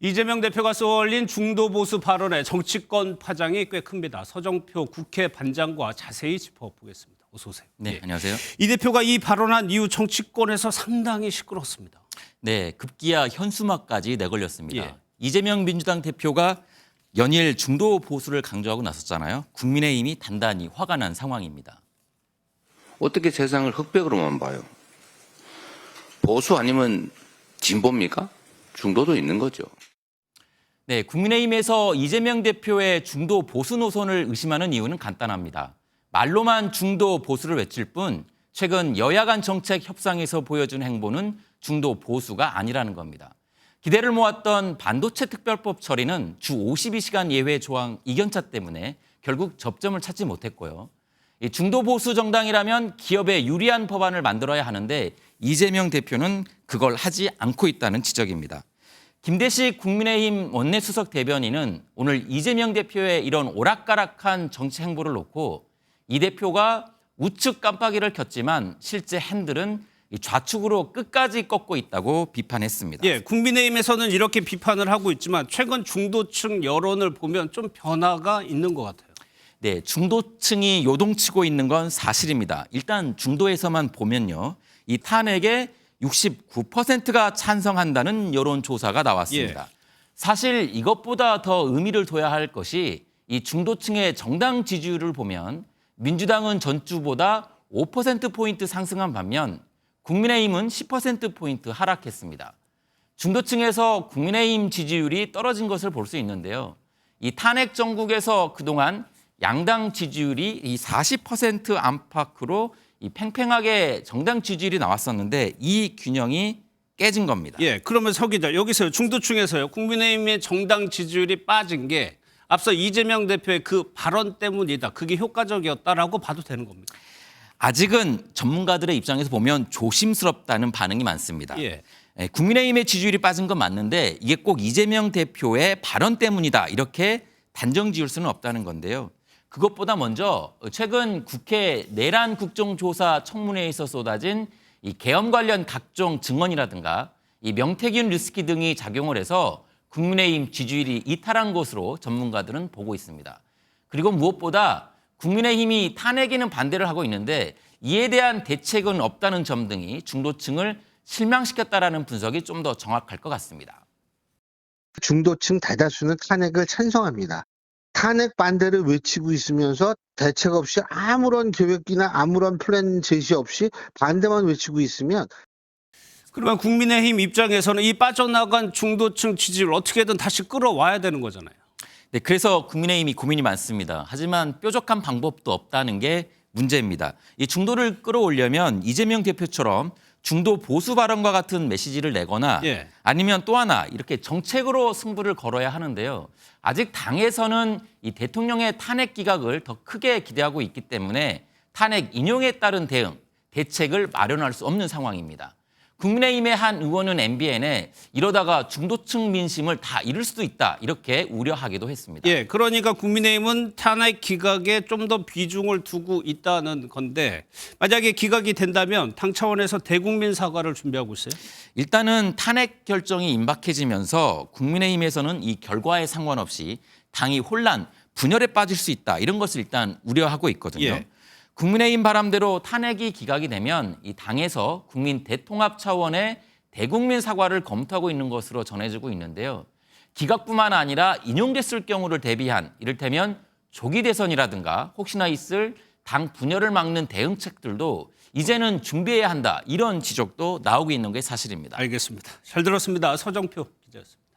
이재명 대표가 쏘아올린 중도 보수 발언의 정치권 파장이 꽤 큽니다. 서정표 국회 반장과 자세히 짚어보겠습니다. 어서 오세요. 네, 안녕하세요. 이 대표가 이 발언한 이후 정치권에서 상당히 시끄럽습니다. 네, 급기야 현수막까지 내걸렸습니다. 예. 이재명 민주당 대표가 연일 중도 보수를 강조하고 나섰잖아요. 국민의힘이 단단히 화가 난 상황입니다. 어떻게 세상을 흑백으로만 봐요? 보수 아니면 진보입니까? 중도도 있는 거죠. 네, 국민의힘에서 이재명 대표의 중도 보수 노선을 의심하는 이유는 간단합니다. 말로만 중도 보수를 외칠 뿐 최근 여야 간 정책 협상에서 보여준 행보는 중도 보수가 아니라는 겁니다. 기대를 모았던 반도체 특별법 처리는 주 52시간 예외 조항 이견차 때문에 결국 접점을 찾지 못했고요. 이 중도 보수 정당이라면 기업에 유리한 법안을 만들어야 하는데 이재명 대표는 그걸 하지 않고 있다는 지적입니다. 김대식 국민의힘 원내수석 대변인은 오늘 이재명 대표의 이런 오락가락한 정치 행보를 놓고 이 대표가 우측 깜빡이를 켰지만 실제 핸들은 좌측으로 끝까지 꺾고 있다고 비판했습니다. 예, 국민의힘에서는 이렇게 비판을 하고 있지만 최근 중도층 여론을 보면 좀 변화가 있는 것 같아요. 네, 중도층이 요동치고 있는 건 사실입니다. 일단 중도에서만 보면요. 이 탄핵에 69%가 찬성한다는 여론조사가 나왔습니다. 예. 사실 이것보다 더 의미를 둬야 할 것이 이 중도층의 정당 지지율을 보면 민주당은 전주보다 5%포인트 상승한 반면 국민의힘은 10%포인트 하락했습니다. 중도층에서 국민의힘 지지율이 떨어진 것을 볼 수 있는데요. 이 탄핵 정국에서 그동안 양당 지지율이 이 40% 안팎으로 이 팽팽하게 정당 지지율이 나왔었는데 이 균형이 깨진 겁니다. 예, 그러면 서 기자 여기서요. 중도층에서요. 국민의힘의 정당 지지율이 빠진 게 앞서 이재명 대표의 그 발언 때문이다. 그게 효과적이었다라고 봐도 되는 겁니다. 아직은 전문가들의 입장에서 보면 조심스럽다는 반응이 많습니다. 예. 국민의힘의 지지율이 빠진 건 맞는데 이게 꼭 이재명 대표의 발언 때문이다. 이렇게 단정 지을 수는 없다는 건데요. 그것보다 먼저 최근 국회 내란 국정조사 청문회에서 쏟아진 이 계엄 관련 각종 증언이라든가 이 명태균 리스키 등이 작용을 해서 국민의힘 지지율이 이탈한 것으로 전문가들은 보고 있습니다. 그리고 무엇보다 국민의힘이 탄핵에는 반대를 하고 있는데 이에 대한 대책은 없다는 점 등이 중도층을 실망시켰다라는 분석이 좀 더 정확할 것 같습니다. 중도층 대다수는 탄핵을 찬성합니다. 탄핵 반대를 외치고 있으면서 대책 없이 아무런 계획이나 아무런 플랜 제시 없이 반대만 외치고 있으면 그러면 국민의힘 입장에서는 이 빠져나간 중도층 지지율을 어떻게든 다시 끌어와야 되는 거잖아요. 네, 그래서 국민의힘이 고민이 많습니다. 하지만 뾰족한 방법도 없다는 게 문제입니다. 이 중도를 끌어올려면 이재명 대표처럼 중도 보수 발언과 같은 메시지를 내거나 예. 아니면 또 하나 이렇게 정책으로 승부를 걸어야 하는데요. 아직 당에서는 이 대통령의 탄핵 기각을 더 크게 기대하고 있기 때문에 탄핵 인용에 따른 대책을 마련할 수 없는 상황입니다. 국민의힘의 한 의원은 MBN에 이러다가 중도층 민심을 다 잃을 수도 있다 이렇게 우려하기도 했습니다. 예, 그러니까 국민의힘은 탄핵 기각에 좀 더 비중을 두고 있다는 건데 만약에 기각이 된다면 당 차원에서 대국민 사과를 준비하고 있어요? 일단은 탄핵 결정이 임박해지면서 국민의힘에서는 이 결과에 상관없이 당이 혼란, 분열에 빠질 수 있다 이런 것을 일단 우려하고 있거든요. 예. 국민의힘 바람대로 탄핵이 기각이 되면 이 당에서 국민 대통합 차원의 대국민 사과를 검토하고 있는 것으로 전해지고 있는데요. 기각뿐만 아니라 인용됐을 경우를 대비한 이를테면 조기 대선이라든가 혹시나 있을 당 분열을 막는 대응책들도 이제는 준비해야 한다 이런 지적도 나오고 있는 게 사실입니다. 알겠습니다. 잘 들었습니다. 서정표 기자였습니다.